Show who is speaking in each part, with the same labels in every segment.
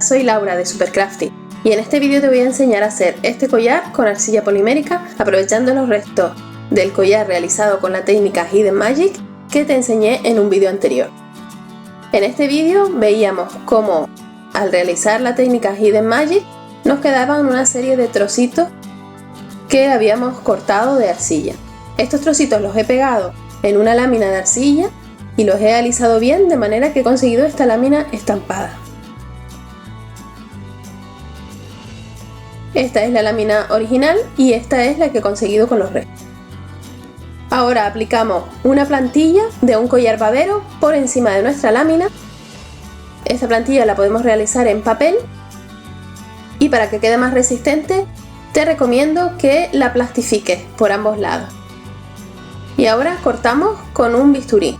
Speaker 1: Soy Laura de Supercrafty y en este vídeo te voy a enseñar a hacer este collar con arcilla polimérica aprovechando los restos del collar realizado con la técnica Hidden Magic que te enseñé en un vídeo anterior. En este vídeo veíamos cómo al realizar la técnica Hidden Magic nos quedaban una serie de trocitos que habíamos cortado de arcilla. Estos trocitos los he pegado en una lámina de arcilla y los he alisado bien de manera que he conseguido esta lámina estampada. Esta es la lámina original y esta es la que he conseguido con los restos. Ahora aplicamos una plantilla de un collar babero por encima de nuestra lámina. Esta plantilla la podemos realizar en papel y para que quede más resistente te recomiendo que la plastifiques por ambos lados. Y ahora cortamos con un bisturí.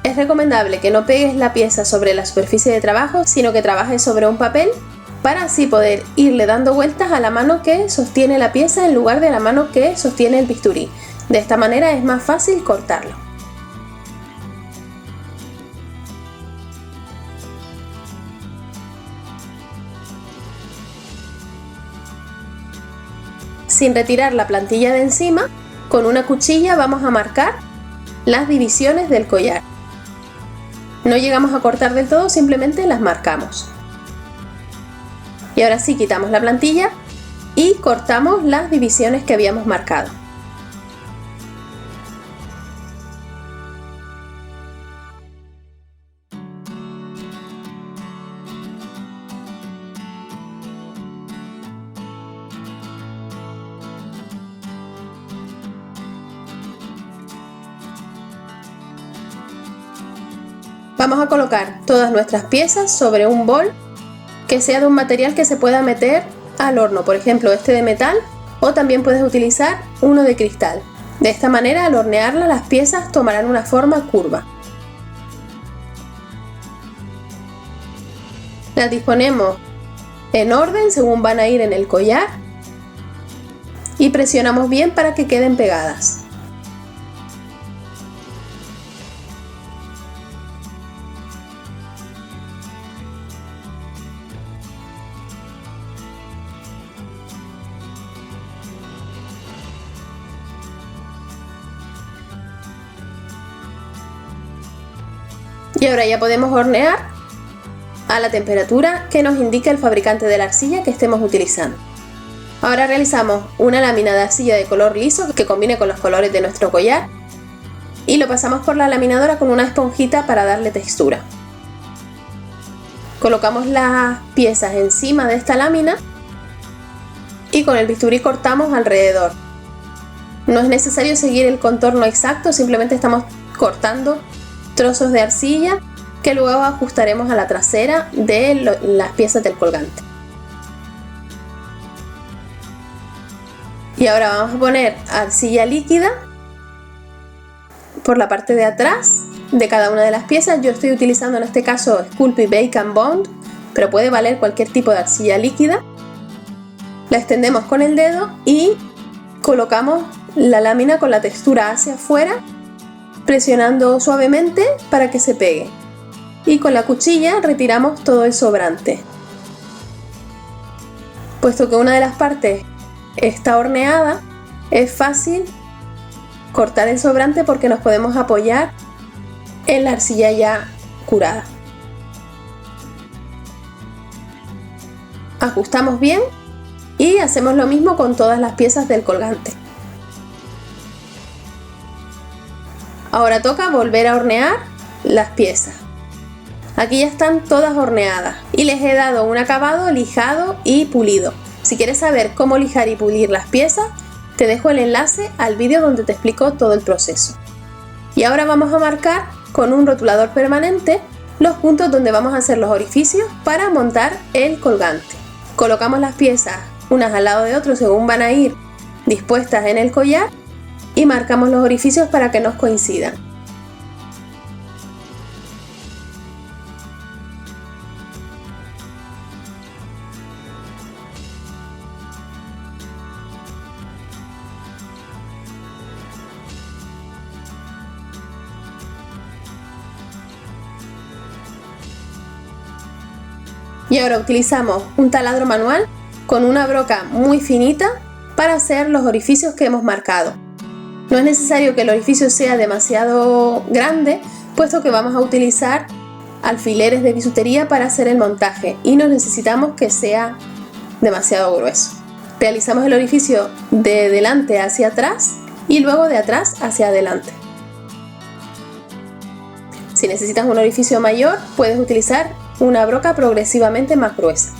Speaker 1: Es recomendable que no pegues la pieza sobre la superficie de trabajo, sino que trabajes sobre un papel para así poder irle dando vueltas a la mano que sostiene la pieza en lugar de la mano que sostiene el bisturí. De esta manera es más fácil cortarlo. Sin retirar la plantilla de encima, con una cuchilla vamos a marcar las divisiones del collar. No llegamos a cortar del todo, simplemente las marcamos. Y ahora sí quitamos la plantilla y cortamos las divisiones que habíamos marcado. Vamos a colocar todas nuestras piezas sobre un bol que sea de un material que se pueda meter al horno, por ejemplo este de metal, o también puedes utilizar uno de cristal. De esta manera al hornearla las piezas tomarán una forma curva. Las disponemos en orden según van a ir en el collar y presionamos bien para que queden pegadas. Y ahora ya podemos hornear a la temperatura que nos indica el fabricante de la arcilla que estemos utilizando. Ahora realizamos una lámina de arcilla de color liso que combine con los colores de nuestro collar y lo pasamos por la laminadora con una esponjita para darle textura. Colocamos las piezas encima de esta lámina y con el bisturí cortamos alrededor. No es necesario seguir el contorno exacto, simplemente estamos cortando trozos de arcilla que luego ajustaremos a la trasera de las piezas del colgante. Y ahora vamos a poner arcilla líquida por la parte de atrás de cada una de las piezas. Yo estoy utilizando en este caso Sculpey Bake and Bond, pero puede valer cualquier tipo de arcilla líquida. La extendemos con el dedo y colocamos la lámina con la textura hacia afuera, presionando suavemente para que se pegue, y con la cuchilla retiramos todo el sobrante. Puesto que una de las partes está horneada, es fácil cortar el sobrante porque nos podemos apoyar en la arcilla ya curada. Ajustamos bien y hacemos lo mismo con todas las piezas del colgante. Ahora toca volver a hornear las piezas. Aquí ya están todas horneadas y les he dado un acabado lijado y pulido. Si quieres saber cómo lijar y pulir las piezas, te dejo el enlace al vídeo donde te explico todo el proceso. Y ahora vamos a marcar con un rotulador permanente los puntos donde vamos a hacer los orificios para montar el colgante. Colocamos las piezas unas al lado de otras según van a ir dispuestas en el collar y marcamos los orificios para que nos coincidan. Y ahora utilizamos un taladro manual con una broca muy finita para hacer los orificios que hemos marcado. No es necesario que el orificio sea demasiado grande, puesto que vamos a utilizar alfileres de bisutería para hacer el montaje y no necesitamos que sea demasiado grueso. Realizamos el orificio de delante hacia atrás y luego de atrás hacia adelante. Si necesitas un orificio mayor, puedes utilizar una broca progresivamente más gruesa.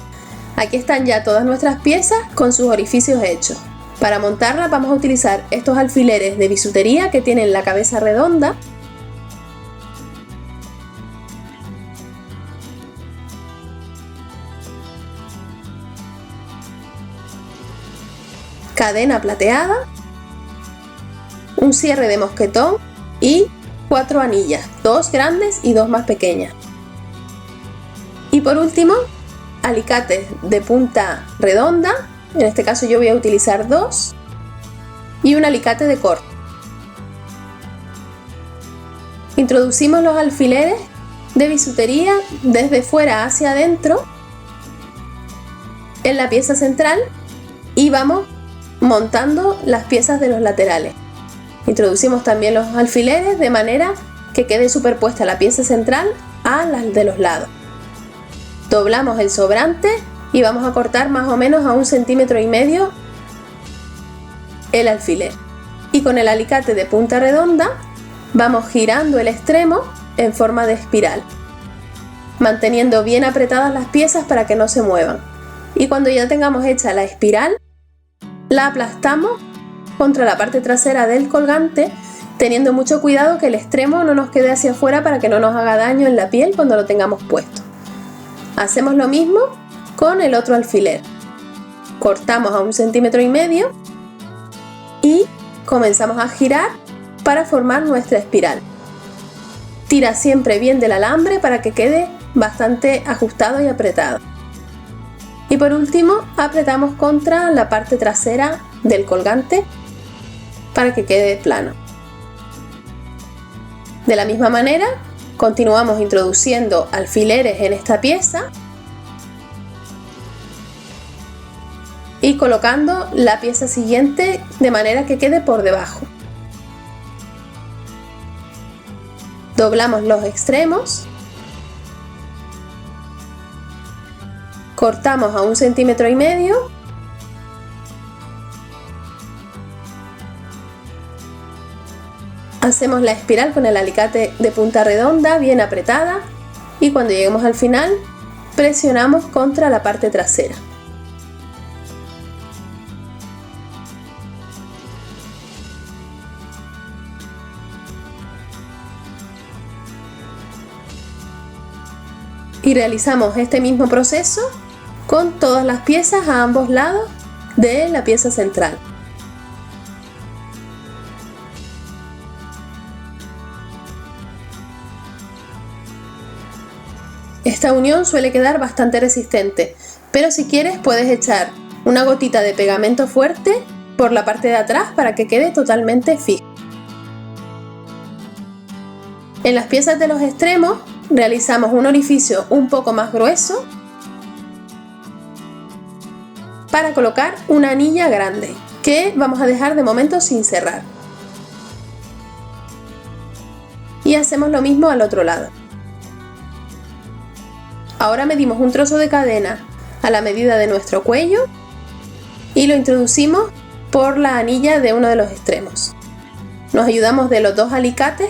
Speaker 1: Aquí están ya todas nuestras piezas con sus orificios hechos. Para montarlas vamos a utilizar estos alfileres de bisutería que tienen la cabeza redonda, cadena plateada, un cierre de mosquetón y 4 anillas, 2 grandes y 2 más pequeñas. Y por último, alicates de punta redonda, en este caso yo voy a utilizar 2, y un alicate de corte. Introducimos los alfileres de bisutería desde fuera hacia adentro en la pieza central y vamos montando las piezas de los laterales. Introducimos también los alfileres de manera que quede superpuesta la pieza central a las de los lados. Doblamos el sobrante y vamos a cortar más o menos a 1,5 centímetros el alfiler. Y con el alicate de punta redonda vamos girando el extremo en forma de espiral, manteniendo bien apretadas las piezas para que no se muevan. Y cuando ya tengamos hecha la espiral, la aplastamos contra la parte trasera del colgante, teniendo mucho cuidado que el extremo no nos quede hacia afuera para que no nos haga daño en la piel cuando lo tengamos puesto. Hacemos lo mismo con el otro alfiler. Cortamos a 1,5 centímetros y comenzamos a girar para formar nuestra espiral. Tira siempre bien del alambre para que quede bastante ajustado y apretado. Y por último, apretamos contra la parte trasera del colgante para que quede plano. De la misma manera, continuamos introduciendo alfileres en esta pieza y colocando la pieza siguiente de manera que quede por debajo. Doblamos los extremos, cortamos a 1,5 centímetros hacemos la espiral con el alicate de punta redonda bien apretada y cuando lleguemos al final presionamos contra la parte trasera. Y realizamos este mismo proceso con todas las piezas a ambos lados de la pieza central. Esta unión suele quedar bastante resistente, pero si quieres puedes echar una gotita de pegamento fuerte por la parte de atrás para que quede totalmente fijo. En las piezas de los extremos realizamos un orificio un poco más grueso para colocar una anilla grande que vamos a dejar de momento sin cerrar. Y hacemos lo mismo al otro lado. Ahora medimos un trozo de cadena a la medida de nuestro cuello y lo introducimos por la anilla de uno de los extremos. Nos ayudamos de los 2 alicates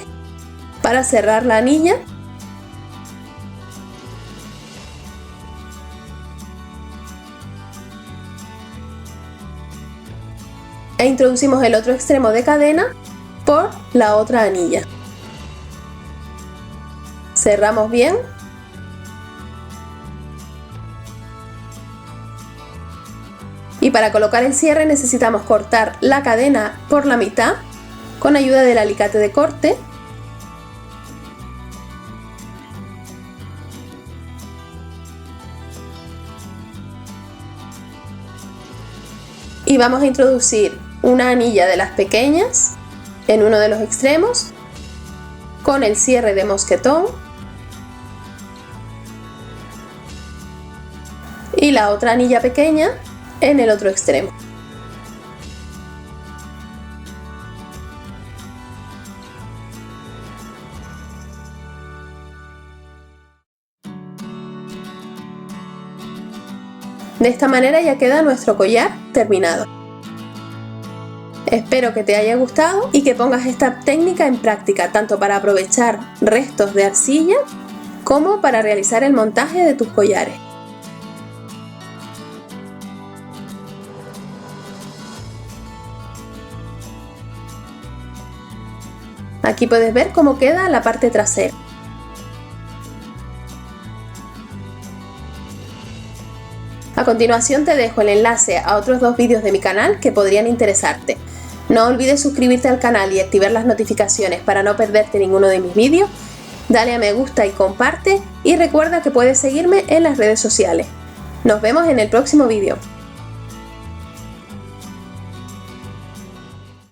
Speaker 1: para cerrar la anilla e introducimos el otro extremo de cadena por la otra anilla. Cerramos bien y para colocar el cierre necesitamos cortar la cadena por la mitad con ayuda del alicate de corte y vamos a introducir una anilla de las pequeñas en uno de los extremos con el cierre de mosquetón la otra anilla pequeña en el otro extremo. De esta manera ya queda nuestro collar terminado. Espero que te haya gustado y que pongas esta técnica en práctica tanto para aprovechar restos de arcilla como para realizar el montaje de tus collares. Aquí puedes ver cómo queda la parte trasera. A continuación te dejo el enlace a otros 2 vídeos de mi canal que podrían interesarte. No olvides suscribirte al canal y activar las notificaciones para no perderte ninguno de mis vídeos. Dale a me gusta y comparte, y recuerda que puedes seguirme en las redes sociales. Nos vemos en el próximo vídeo.